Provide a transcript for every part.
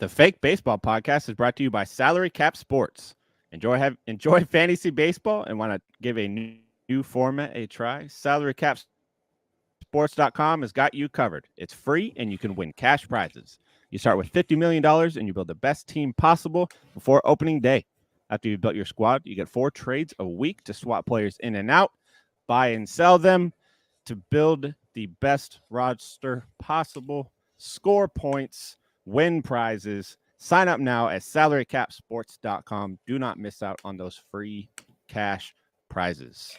The Fake Baseball Podcast is brought to you by Salary Cap Sports. Enjoy fantasy baseball and want to give a new format a try? SalaryCapSports.com has got you covered. It's free and you can win cash prizes. You start with $50 million and you build the best team possible before opening day. After you've built your squad, you get 4 trades a week to swap players in and out, buy and sell them to build the best roster possible, score points, win prizes. Sign up now at salarycapsports.com. Do not miss out on those free cash prizes.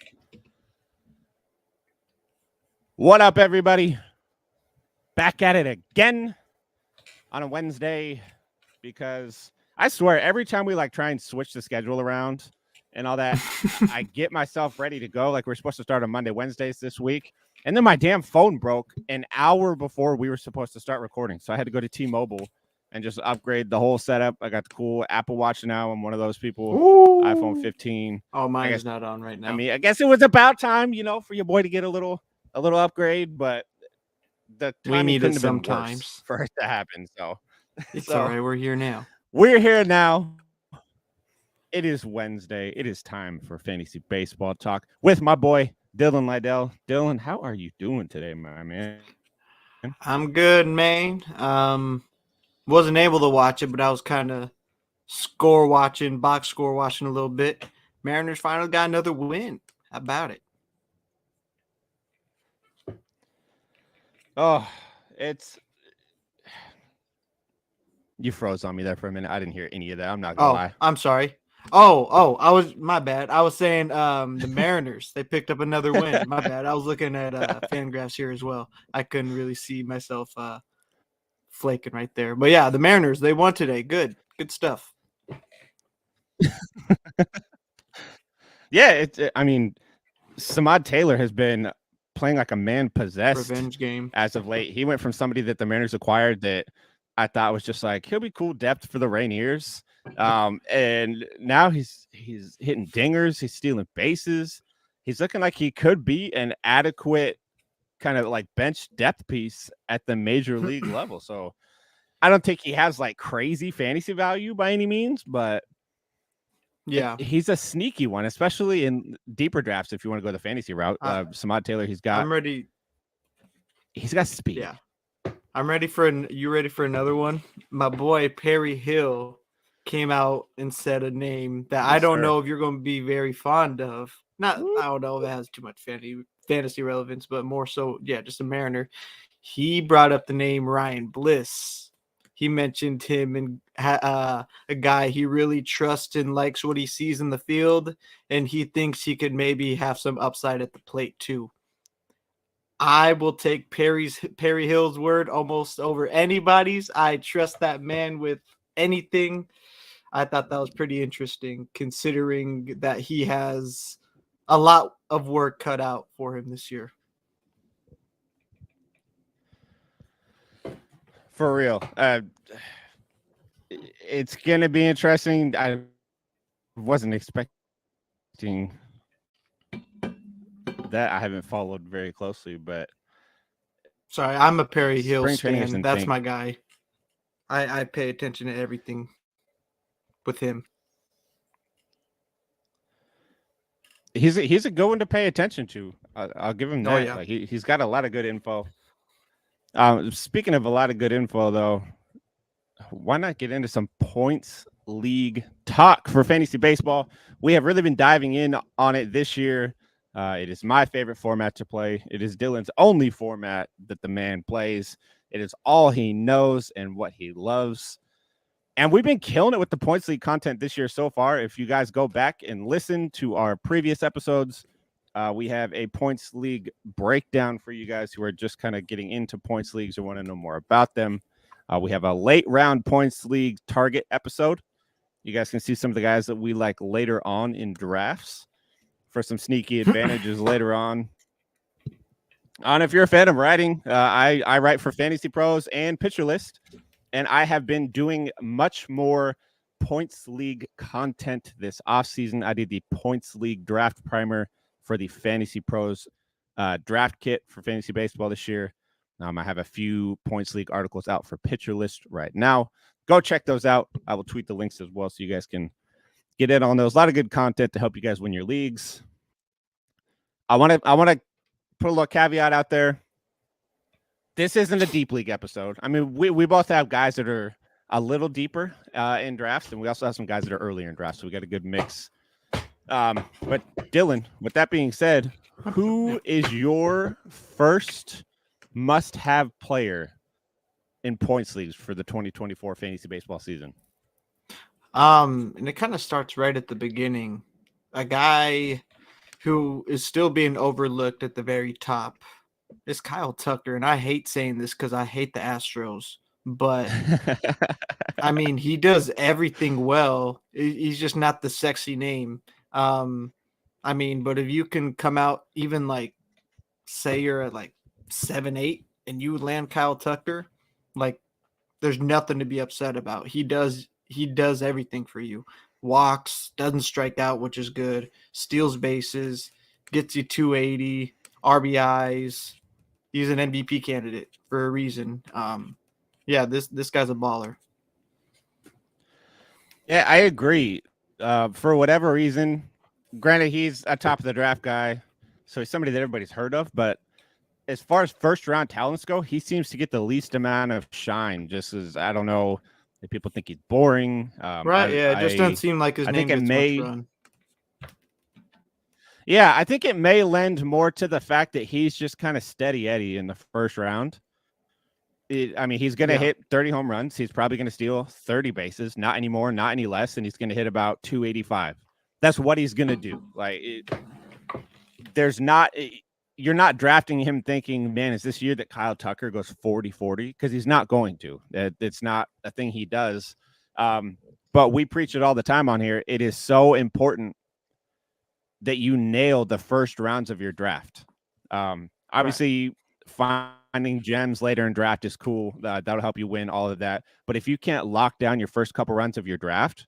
What up, everybody? Back at it again on a Wednesday, because I swear every time we try and switch the schedule around and all that, I get myself ready to go. We're supposed to start on Monday, Wednesdays this week. And then my damn phone broke an hour before we were supposed to start recording. So I had to go to T-Mobile and just upgrade the whole setup. I got the cool Apple Watch now. I'm one of those people. Ooh. iPhone 15. Oh, mine is not on right now. I guess it was about time, for your boy to get a little upgrade, but the we need it sometimes for it to happen. So it's all right. We're here now. We're here now. It is Wednesday. It is time for fantasy baseball talk with my boy Dylan Liddell. Dylan, how are you doing today, my man? I'm good, man. Wasn't able to watch it, but I was kind of box score watching a little bit. Mariners finally got another win. How about it? Oh, you froze on me there for a minute. I didn't hear any of that. I'm not gonna lie. I'm sorry. My bad. I was saying the Mariners, they picked up another win. My bad. I was looking at Fangraphs here as well. I couldn't really see myself flaking right there. But yeah, the Mariners, they won today. Good stuff. Yeah, Samad Taylor has been playing like a man possessed revenge game as of late. He went from somebody that the Mariners acquired that I thought was just he'll be cool depth for the Rainiers. And now he's hitting dingers, he's stealing bases. He's looking like he could be an adequate kind of bench depth piece at the major league level. So I don't think he has crazy fantasy value by any means, but yeah, he's a sneaky one, especially in deeper drafts. If you want to go the fantasy route, Samad Taylor, I'm ready. He's got speed. Yeah, I'm ready for you ready for another one? My boy Perry Hill came out and said a name that I don't know if you're going to be very fond of. I don't know if it has too much fantasy relevance, but more so, yeah, just a Mariner. He brought up the name Ryan Bliss. He mentioned him and a guy he really trusts and likes what he sees in the field, and he thinks he could maybe have some upside at the plate too. I will take Perry Hill's word almost over anybody's. I trust that man with anything. I thought that was pretty interesting, considering that he has a lot of work cut out for him this year. For real. It's going to be interesting. I wasn't expecting that. I haven't followed very closely, but sorry, I'm a Perry Hill fan. That's my guy. I pay attention to everything with him. He's a good one to pay attention to. I'll give him that. Oh, yeah. He's got a lot of good info. Speaking of a lot of good info, though, why not get into some points league talk for fantasy baseball? We have really been diving in on it this year. It is my favorite format to play. It is Dylan's only format that the man plays. It is all he knows and what he loves. And we've been killing it with the points league content this year so far. If you guys go back and listen to our previous episodes, we have a points league breakdown for you guys who are just kind of getting into points leagues or want to know more about them. We have a late round points league target episode. You guys can see some of the guys that we like later on in drafts for some sneaky advantages later on. And if you're a fan of writing, I write for Fantasy Pros and Pitcher List, and I have been doing much more points league content this offseason. I did the points league draft primer for the Fantasy Pros draft kit for fantasy baseball this year. I have a few points league articles out for Pitcher List right now. go check those out. I will tweet the links as well so you guys can get in on those. A lot of good content to help you guys win your leagues. I want to put a little caveat out there. This isn't a deep league episode. I mean, we both have guys that are a little deeper in drafts, and we also have some guys that are earlier in drafts, so we got a good mix. But Dylan, with that being said, who is your first must-have player in points leagues for the 2024 fantasy baseball season? And it kind of starts right at the beginning. A guy who is still being overlooked at the very top is Kyle Tucker. And I hate saying this because I hate the Astros, but I mean, he does everything well. He's just not the sexy name. I mean, but if you can come out even like, say you're at like 7-8 and you land Kyle Tucker, like there's nothing to be upset about. He does everything for you. Walks, doesn't strike out, which is good. Steals bases, gets you 280 RBIs. He's an MVP candidate for a reason. Yeah, this guy's a baller. Yeah, I agree. For whatever reason, granted, he's a top of the draft guy, so he's somebody that everybody's heard of. But as far as first round talents go, he seems to get the least amount of shine. Just as I don't know if people think he's boring. Right? It just doesn't seem like his name gets much run. Yeah, I think it may lend more to the fact that he's just kind of steady Eddie in the first round. I mean, he's going to hit 30 home runs. He's probably going to steal 30 bases, not any more, not any less, and he's going to hit about 285. That's what he's going to do. Like, you're not drafting him thinking, man, is this year that Kyle Tucker goes 40-40? Because he's not going to. It's not a thing he does. But we preach it all the time on here. It is so important that you nail the first rounds of your draft. Obviously, finding gems later in draft is cool. That'll help you win all of that. But if you can't lock down your first couple rounds of your draft,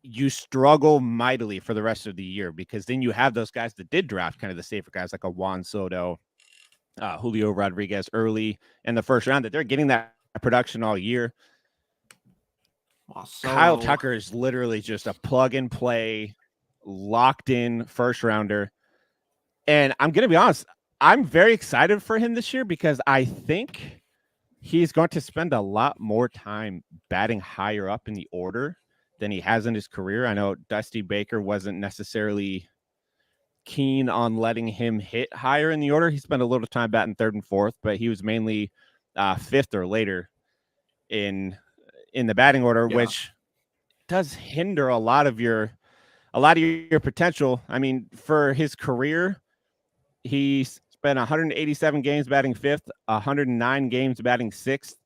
you struggle mightily for the rest of the year, because then you have those guys that did draft kind of the safer guys like a Juan Soto, Julio Rodriguez early in the first round, that they're getting that production all year. Kyle Tucker is literally just a plug and play, locked in first rounder. And I'm going to be honest, I'm very excited for him this year because I think he's going to spend a lot more time batting higher up in the order than he has in his career. I know Dusty Baker wasn't necessarily keen on letting him hit higher in the order. He spent a little time batting third and fourth, but he was mainly fifth or later in the batting order, which does hinder a lot of your potential. I mean, for his career, he spent 187 games batting fifth, 109 games batting sixth,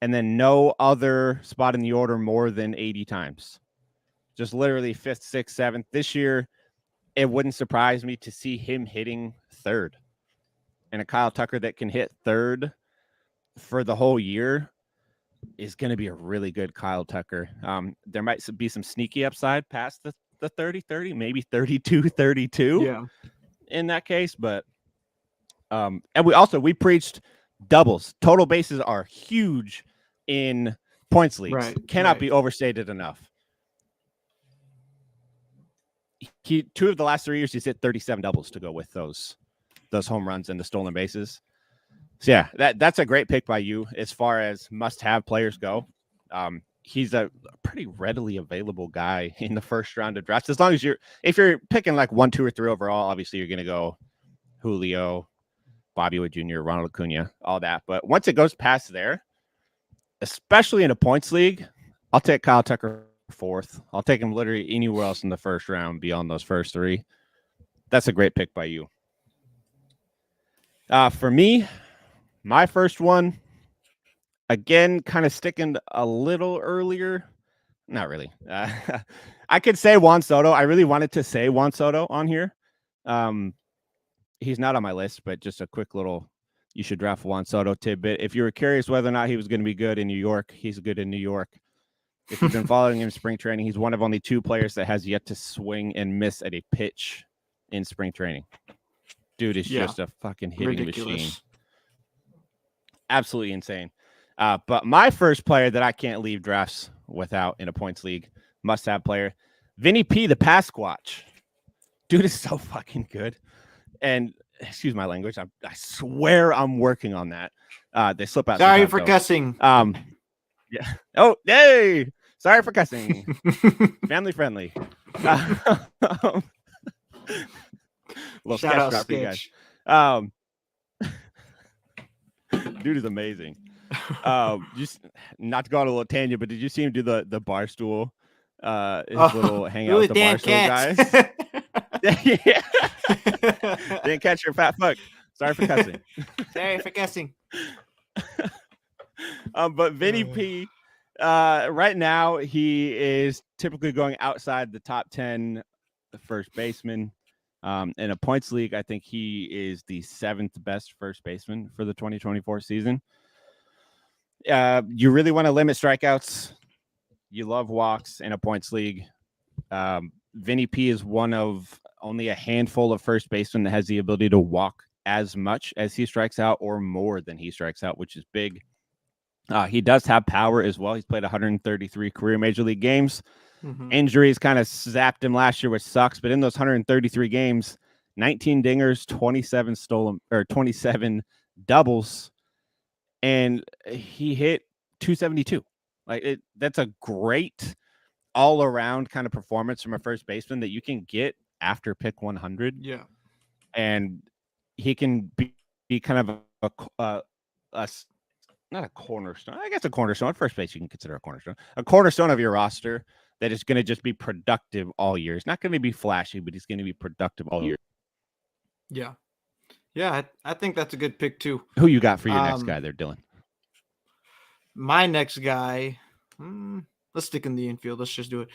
and then no other spot in the order more than 80 times. Just literally fifth, sixth, seventh. This year, it wouldn't surprise me to see him hitting third. And a Kyle Tucker that can hit third for the whole year is going to be a really good Kyle Tucker. There might be some sneaky upside past the 30-30, maybe 32-32 in that case. But and we preached doubles. Total bases are huge in points leagues. Cannot be overstated enough. Two of the last 3 years, he's hit 37 doubles to go with those home runs and the stolen bases. So yeah, that's a great pick by you as far as must-have players go. He's a pretty readily available guy in the first round of drafts. As long as if you're picking like 1, 2, or 3 overall, obviously you're going to go Julio, Bobby Witt Jr., Ronald Acuna, all that. But once it goes past there, especially in a points league, I'll take Kyle Tucker fourth. I'll take him literally anywhere else in the first round beyond those first 3. That's a great pick by you. For me, my first one, again, kind of sticking a little earlier. Not really. I could say Juan Soto. I really wanted to say Juan Soto on here. He's not on my list, but just a quick little, you should draft Juan Soto tidbit. If you were curious whether or not he was going to be good in New York, he's good in New York. If you've been following him in spring training, he's one of only 2 players that has yet to swing and miss at a pitch in spring training. Dude is just a fucking hitting machine. Absolutely insane. But my first player that I can't leave drafts without in a points league, must-have player, Vinny P, the Pasquatch. Dude is so fucking good. And excuse my language, I swear I'm working on that. They slip out. Sorry for cussing. Yeah. Oh, hey. Sorry for cussing. Family friendly. Little Shout out drop for you Sketch. guys. Dude is amazing. Just not to go on a little tangent, but did you see him do the bar stool? His little hangout with the bar stool guys. Yeah. Didn't catch your fat fuck. Sorry for cussing. Sorry for cussing. But Vinny P, right now he is typically going outside the top 10 first baseman. In a points league, I think he is the 7th best first baseman for the 2024 season. You really want to limit strikeouts. You love walks in a points league. Vinny P is one of only a handful of first basemen that has the ability to walk as much as he strikes out or more than he strikes out, which is big. He does have power as well. He's played 133 career major league games. Mm-hmm. Injuries kind of zapped him last year, which sucks. But in those 133 games, 19 dingers, 27 doubles, and he hit 272. That's a great all-around kind of performance from a first baseman that you can get after pick 100. Yeah, and he can be kind of a not a cornerstone. I guess a cornerstone. At first base, you can consider a cornerstone of your roster that is going to just be productive all year. It's not going to be flashy, but he's going to be productive all year. Yeah. Yeah, I think that's a good pick too. Who you got for your next guy there, Dylan? My next guy, let's stick in the infield. Let's just do it.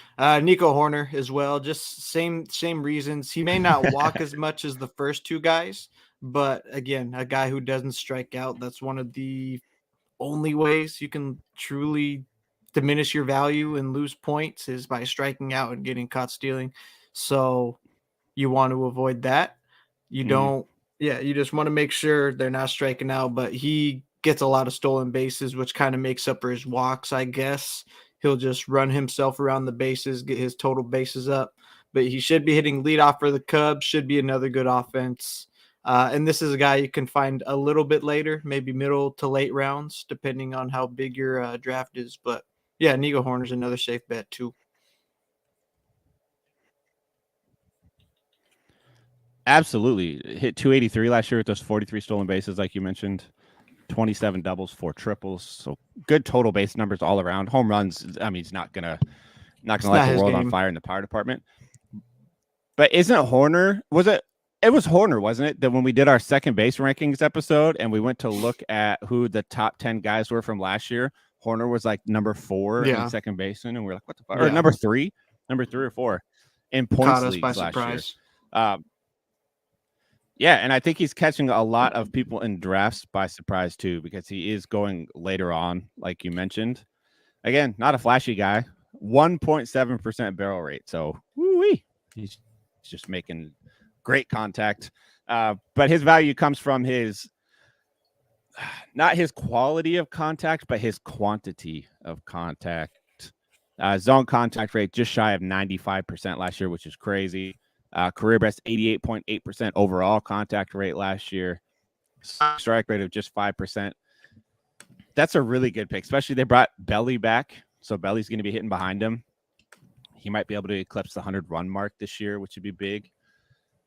Nico Hoerner as well. Just same reasons. He may not walk as much as the first two guys, but again, a guy who doesn't strike out. That's one of the only ways you can truly diminish your value and lose points is by striking out and getting caught stealing. So you want to avoid that. You don't. Yeah, you just want to make sure they're not striking out, but he gets a lot of stolen bases, which kind of makes up for his walks, I guess. He'll just run himself around the bases, get his total bases up. But he should be hitting leadoff for the Cubs, should be another good offense. And this is a guy you can find a little bit later, maybe middle to late rounds, depending on how big your draft is. But, yeah, Nico Hoerner's another safe bet, too. Absolutely. Hit 283 last year with those 43 stolen bases, like you mentioned. 27 doubles, 4 triples. So good total base numbers all around. Home runs, I mean, he's not gonna light the world on fire in the power department. But isn't Hoerner, it was Hoerner, wasn't it, that when we did our second base rankings episode and we went to look at who the top 10 guys were from last year, Hoerner was like number 4 in second baseman, and we're like, what the fuck? Yeah. Or number 3 or 4 in points leagues last year. Yeah, and I think he's catching a lot of people in drafts by surprise too, because he is going later on, like you mentioned. Again, not a flashy guy, 1.7% barrel rate. So, woo-wee. He's just making great contact. But his value comes from not his quality of contact, but his quantity of contact. Zone contact rate just shy of 95% last year, which is crazy. Career best 88.8% overall contact rate last year. Strike rate of just 5%. That's a really good pick, especially they brought Belly back. So Belly's going to be hitting behind him. He might be able to eclipse the 100-run mark this year, which would be big.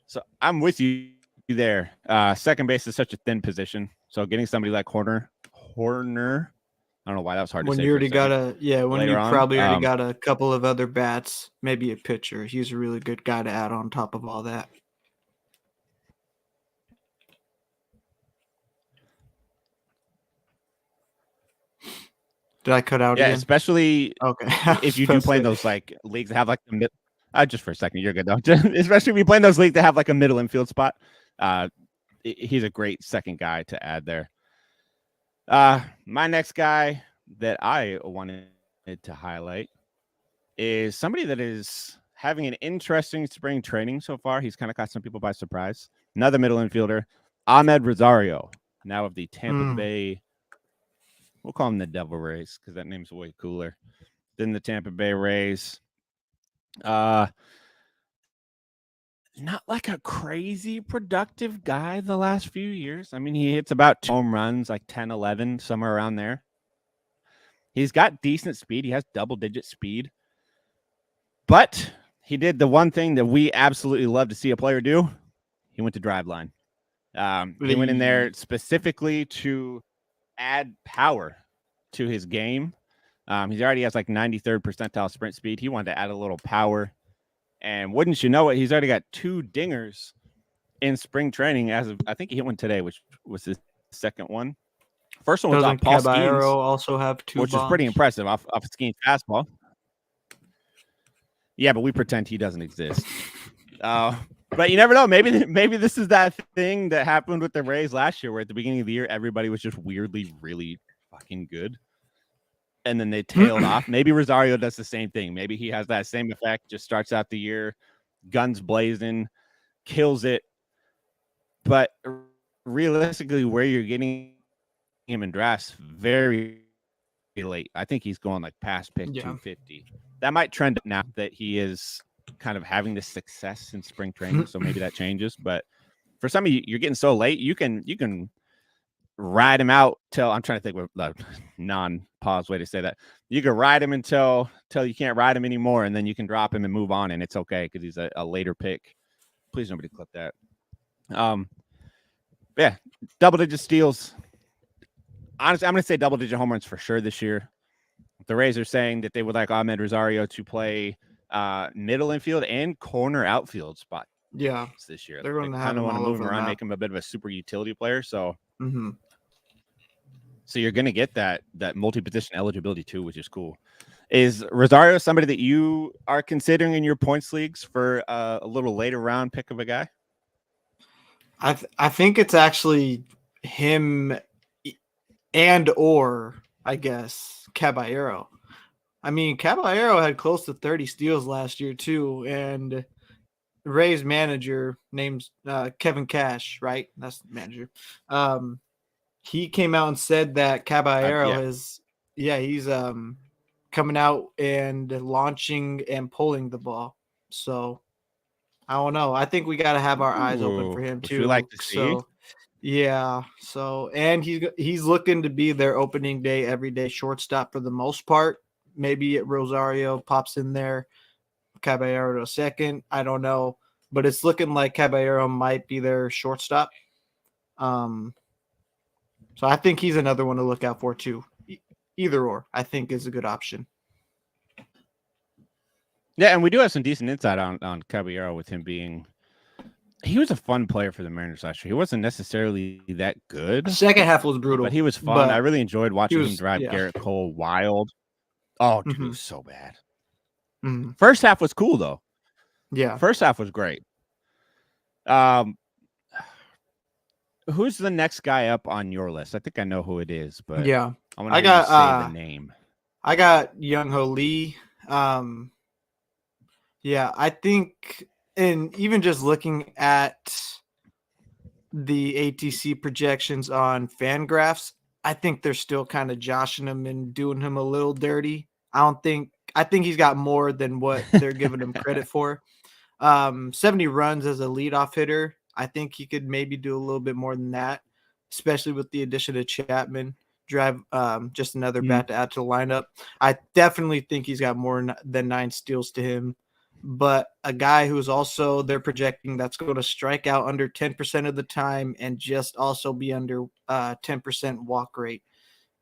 So I'm with you there. Second base is such a thin position. So getting somebody like Hoerner, I don't know why that was hard to say. When you already got a couple of other bats, maybe a pitcher. He's a really good guy to add on top of all that. Did I cut out again? Especially if you do play in those like leagues that have like the just for a second, you're good though. Especially if you play in those leagues that have like a middle infield spot. He's a great second guy to add there. My next guy that I wanted to highlight is somebody that is having an interesting spring training so far. He's kind of caught some people by surprise. Another middle infielder, Ahmed Rosario, now of the Tampa Bay We'll call them the Devil Rays because that name's way cooler than the Tampa Bay Rays. Not like a crazy productive guy the last few years. I mean, he hits about 2 home runs, like 10, 11, somewhere around there. He's got decent speed. He has double-digit speed. But he did the one thing that we absolutely love to see a player do. He went to Driveline. He went in there specifically to add power to his game. He already has like 93rd percentile sprint speed. He wanted to add a little power. And wouldn't you know it, he's already got 2 dingers in spring training as of, I think he hit one today, which was his second one. First one was off Paul Caballero Skeens, also have 2 which bombs? is pretty impressive off Skeens' fastball. Yeah, but we pretend he doesn't exist. But you never know. Maybe this is that thing that happened with the Rays last year, where at the beginning of the year everybody was just weirdly really fucking good, and then they tailed off. Maybe Rosario does the same thing. Maybe he has that same effect. Just starts out the year, guns blazing, kills it. But realistically, where you're getting him in drafts, very late. I think he's going like past pick 250. That might trend now that he is kind of having this success in spring training. So maybe that changes. But for some of you, you're getting so late, you can ride him out till, I'm trying to think of a non-pause way to say that. You can ride him until you can't ride him anymore, and then you can drop him and move on, and it's okay because he's a later pick. Please nobody clip that. Yeah, double-digit steals. Honestly, I'm going to say double-digit home runs for sure this year. The Rays are saying that they would like Ahmed Rosario to play middle infield and corner outfield spot. Yeah, this year they're going to kind of want to move him around, make him a bit of a super utility player. So, so you're going to get that multi-position eligibility too, which is cool. Is Rosario somebody that you are considering in your points leagues for a little later round pick of a guy? I think it's actually him and or I guess Caballero. I mean, Caballero had close to 30 steals last year too, and Ray's manager named Kevin Cash, right? That's the manager. He came out and said that Caballero he's coming out and launching and pulling the ball. So I don't know. I think we got to have our eyes open for him too. We like to see. So yeah. So and he's looking to be their opening day everyday shortstop for the most part. Maybe Rosario pops in there, Caballero to second. I don't know, but it's looking like Caballero might be their shortstop. So I think he's another one to look out for too. Either or, I think is a good option. Yeah, and we do have some decent insight on Caballero with him being. He was a fun player for the Mariners last year. He wasn't necessarily that good. Second half was brutal, but he was fun. I really enjoyed watching him drive Garrett Cole wild. Oh, dude, it was so bad. First half was cool though. Yeah, first half was great. Who's the next guy up on your list? I think I know who it is, but yeah, I got say the name. I got Young-Ho Lee. Yeah, I think, and even just looking at the ATC projections on Fangraphs, I think they're still kind of joshing him and doing him a little dirty. I think he's got more than what they're giving him credit for. 70 runs as a leadoff hitter. I think he could maybe do a little bit more than that, especially with the addition of Chapman. Drive just another bat to add to the lineup. I definitely think he's got more than 9 steals to him. But a guy who's also they're projecting that's going to strike out under 10% of the time and just also be under 10% walk rate.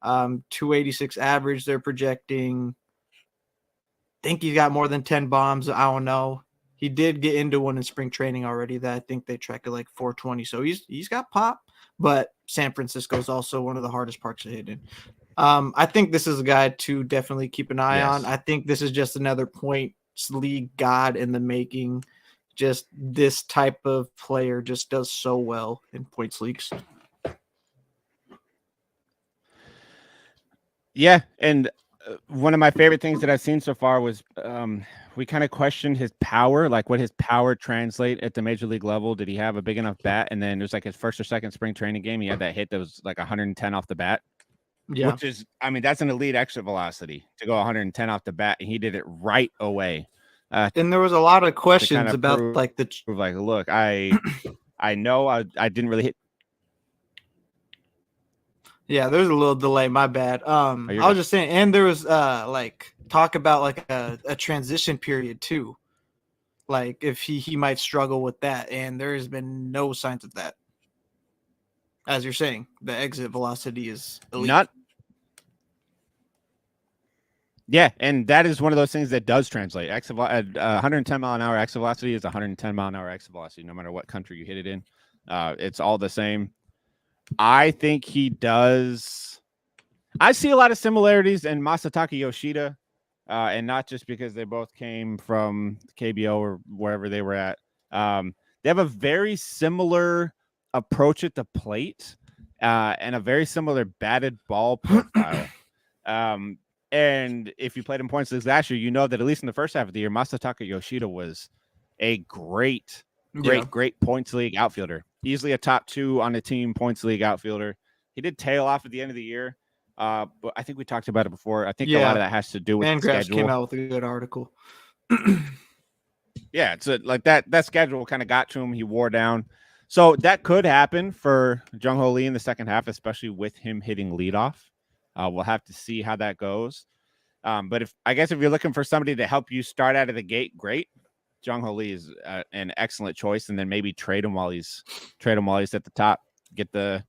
286 average they're projecting. Think he's got more than 10 bombs. I don't know. He did get into one in spring training already that I think they track at like 420. So he's got pop, but San Francisco is also one of the hardest parks to hit in. I think this is a guy to definitely keep an eye on. I think this is just another points league god in the making. Just this type of player just does so well in points leagues. Yeah, and one of my favorite things that I've seen so far was we kind of questioned his power, like what his power translate at the major league level. Did he have a big enough bat? And then there's like his first or second spring training game, he had that hit that was like 110 off the bat. Yeah. which is, I mean, that's an elite exit velocity to go 110 off the bat, and he did it right away. And there was a lot of questions of about prove- like like, look, I know I didn't really hit. Yeah, there's a little delay. My bad. I was just saying, and there was like talk about like a transition period too, like if he might struggle with that, and there has been no signs of that. As you're saying, the exit velocity is elite. Not. Yeah, and that is one of those things that does translate. 110 mile an hour exit velocity is 110 mile an hour exit velocity, no matter what country you hit it in. It's all the same. I think he does. I see a lot of similarities in Masataka Yoshida, and not just because they both came from KBO or wherever they were at. They have a very similar approach at the plate and a very similar batted ball profile. And if you played in points leagues last year, you know that at least in the first half of the year, Masataka Yoshida was a great points league outfielder. Easily a top 2 on the team points league outfielder. He did tail off at the end of the year, but I think we talked about it before. I think a lot of that has to do with the schedule. came out with a good article. Yeah, it's like that schedule kind of got to him. He wore down. So that could happen for Jung-Ho Lee in the second half, especially with him hitting leadoff. We'll have to see how that goes. But if you're looking for somebody to help you start out of the gate, great. Jung-Ho Lee is an excellent choice, and then maybe trade him while he's at the top. Get the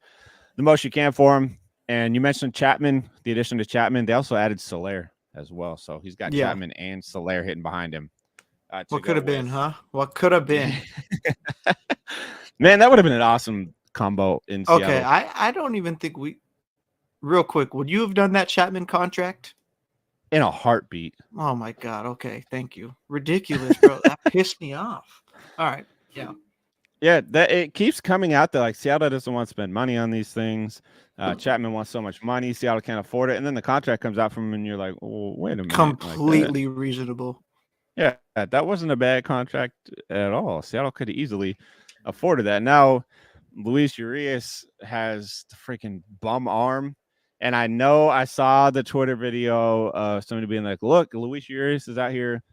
most you can for him. And you mentioned Chapman, the addition to Chapman. They also added Soler as well, so he's got Chapman and Soler hitting behind him. What could have been, huh? What could have been? Man, that would have been an awesome combo in Seattle. Okay, I don't even think we. Real quick, would you have done that Chapman contract? In a heartbeat. Oh my God. Okay. Thank you. Ridiculous, bro. That pissed me off. All right. Yeah. Yeah. It keeps coming out that like Seattle doesn't want to spend money on these things. Chapman wants so much money. Seattle can't afford it. And then the contract comes out from him and you're like, oh, wait a minute. Completely reasonable. Yeah. That wasn't a bad contract at all. Seattle could have easily afforded that. Now, Luis Urias has the freaking bum arm. And I know I saw the Twitter video of somebody being like, look, Luis Urias is out here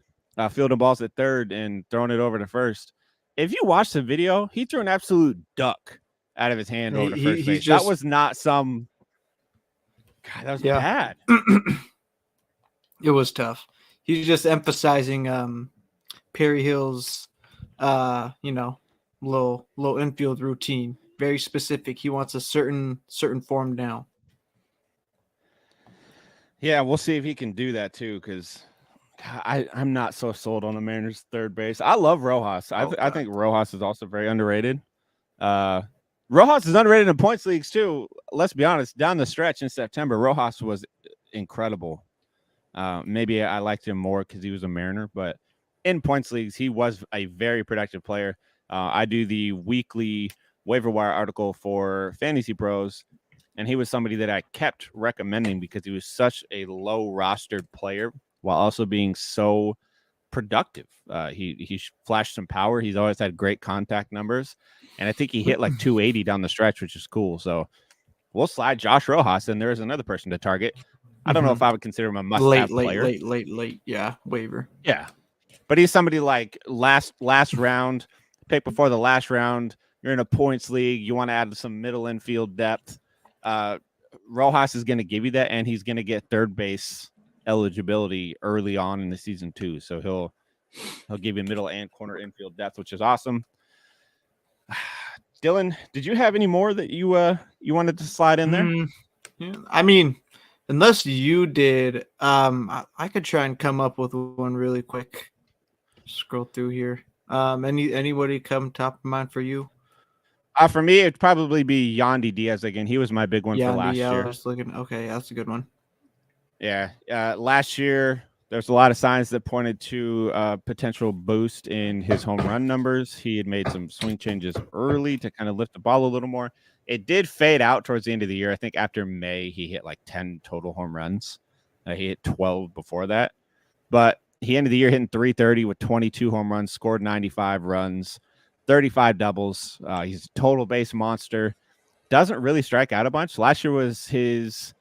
fielding balls at third and throwing it over to first. If you watch the video, he threw an absolute duck out of his hand over to first base. That was not some – God, that was bad. It was tough. He's just emphasizing Perry Hill's, little infield routine. Very specific. He wants a certain form down. Yeah, we'll see if he can do that too, because I'm not so sold on the Mariners' third base. I love Rojas. I think Rojas is also very underrated. Rojas is underrated in points leagues too. Let's be honest. Down the stretch in September, Rojas was incredible. Maybe I liked him more because he was a Mariner, but in points leagues, he was a very productive player. I do the weekly waiver wire article for Fantasy Pros. And he was somebody that I kept recommending because he was such a low rostered player while also being so productive. He flashed some power. He's always had great contact numbers. And I think he hit like 280 down the stretch, which is cool. So we'll slide Josh Rojas, and there's another person to target. I don't know if I would consider him a must-have player. Late. Yeah, waiver. Yeah. But he's somebody like last round, pick before the last round. You're in a points league. You want to add some middle infield depth. Rojas is going to give you that, and he's going to get third base eligibility early on in the season too. So he'll give you middle and corner infield depth, which is awesome. Dylan, did you have any more that you wanted to slide in there? Yeah, I mean, unless you did, I could try and come up with one really quick. Scroll through here. Anybody come top of mind for you? For me, it'd probably be Yandy Diaz again. He was my big one for last year. I was looking. Okay, that's a good one. Yeah, last year there's a lot of signs that pointed to a potential boost in his home run numbers. He had made some swing changes early to kind of lift the ball a little more. It did fade out towards the end of the year. I think after May, he hit like 10 total home runs. He hit 12 before that. But he ended the year hitting 330 with 22 home runs, scored 95 runs. 35 doubles. He's a total base monster. Doesn't really strike out a bunch. Last year was his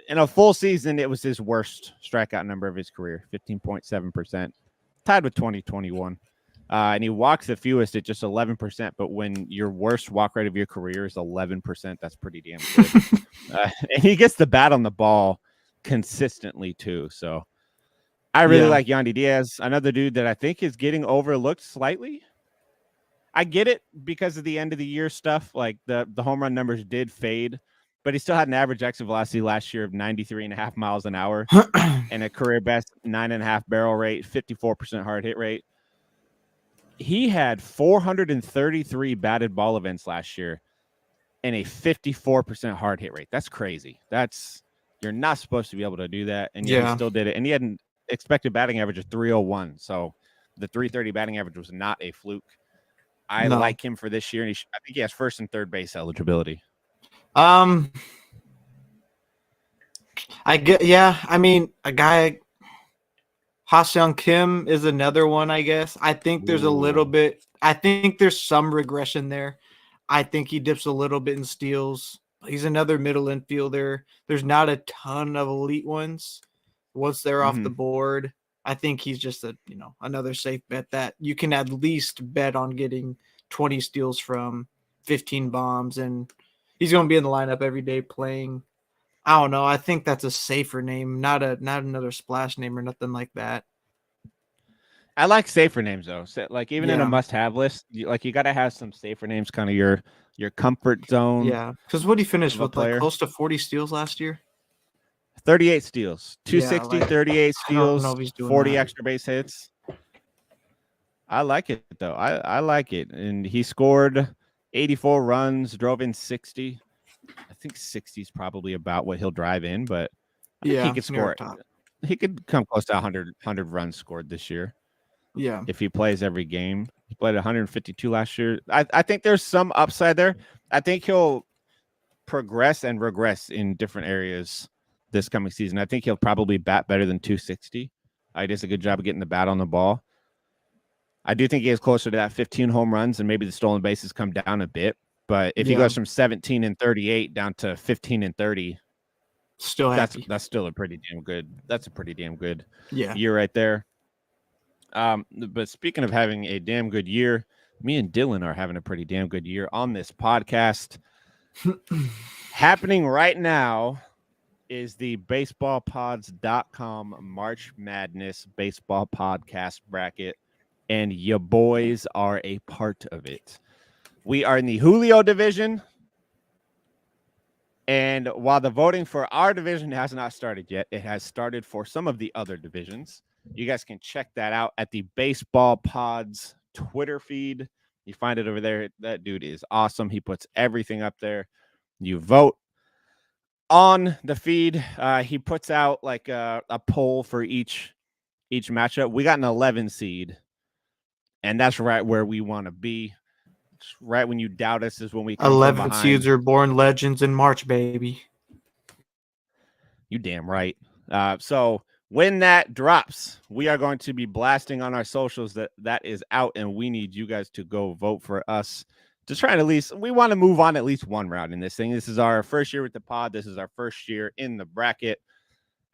in a full season, it was his worst strikeout number of his career, 15.7%, tied with 2021. And he walks the fewest at just 11%. But when your worst walk rate of your career is 11%, that's pretty damn good. And he gets the bat on the ball consistently too. So I really like Yandy Diaz, another dude that I think is getting overlooked slightly. I get it because of the end of the year stuff. Like the home run numbers did fade, but he still had an average exit velocity last year of 93.5 miles an hour and a career best 9.5 barrel rate, 54% hard hit rate. He had 433 batted ball events last year and a 54% hard hit rate. That's crazy. You're not supposed to be able to do that, and yet he still did it. And he had an expected batting average of 301. So the 330 batting average was not a fluke. I like him for this year, and I think he has first and third base eligibility. I mean, a guy, Ha-Seong Kim is another one, I guess. I think there's a little bit. I think there's some regression there. I think he dips a little bit in steals. He's another middle infielder. There's not a ton of elite ones. Once they're off the board, I think he's just another safe bet that you can at least bet on getting 20 steals from, 15 bombs, and he's going to be in the lineup every day playing. I don't know. I think that's a safer name, not another splash name or nothing like that. I like safer names though. So, like even in a must-have list, you got to have some safer names, kind of your comfort zone. Yeah, because what he finished with, like close to 40 steals last year. 38 steals, 260, 38 steals, 40 that. extra base hits. I like it though. I like it, and he scored 84 runs, drove in 60. I think 60 is probably about what he'll drive in, but I think he could score it. He could come close to 100 runs scored this year. Yeah. If he plays every game. He played 152 last year. I think there's some upside there. I think he'll progress and regress in different areas this coming season. I think he'll probably bat better than 260. He does a good job of getting the bat on the ball. I do think he is closer to that 15 home runs, and maybe the stolen bases come down a bit. But if he goes from 17 and 38 down to 15 and 30, still happy. That's still a pretty damn good. That's a pretty damn good year right there. But speaking of having a damn good year, me and Dylan are having a pretty damn good year on this podcast. Happening right now is the baseballpods.com March Madness baseball podcast bracket, and your boys are a part of it. We are in the Julio division, and while the voting for our division has not started yet, it has started for some of the other divisions. You guys can check that out at the Baseball Pods Twitter feed. You find it over there. That dude is awesome. He puts everything up there. You vote on the feed. He puts out like a poll for each matchup. We got an 11 seed, and that's right where we want to be. Right when you doubt us is when we come 11 seeds are born legends in March, baby. You damn right. So when that drops, we are going to be blasting on our socials that is out, and we need you guys to go vote for us to try and at least, we want to move on at least one round in this thing. This is our first year with the pod. This is our first year in the bracket.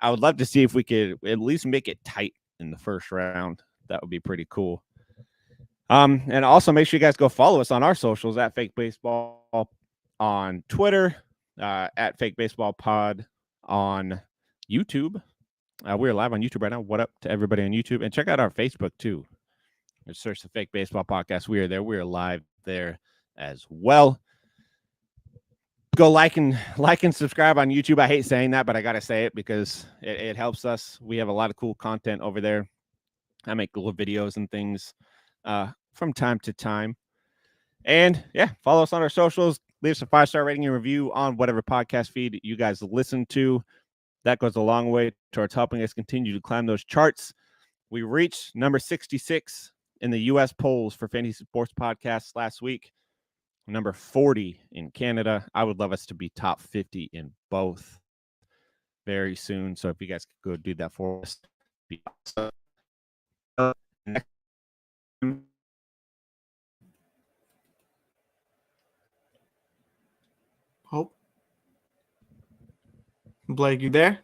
I would love to see if we could at least make it tight in the first round. That would be pretty cool. And also make sure you guys go follow us on our socials at Fake Baseball on Twitter, at Fake Baseball Pod on YouTube. We're live on YouTube right now. What up to everybody on YouTube? And check out our Facebook too. Just search the Fake Baseball Podcast. We are there. We are live there as well. Go like and subscribe on YouTube. I hate saying that, but I gotta say it because it helps us. We have a lot of cool content over there. I make little videos and things from time to time. And yeah, follow us on our socials. Leave us a 5-star rating and review on whatever podcast feed you guys listen to. That goes a long way towards helping us continue to climb those charts. We reached number 66 in the U.S. polls for Fantasy Sports Podcasts last week. Number 40 in Canada. I would love us to be top 50 in both very soon. So if you guys could go do that for us, be awesome. Hope. Blake, you there?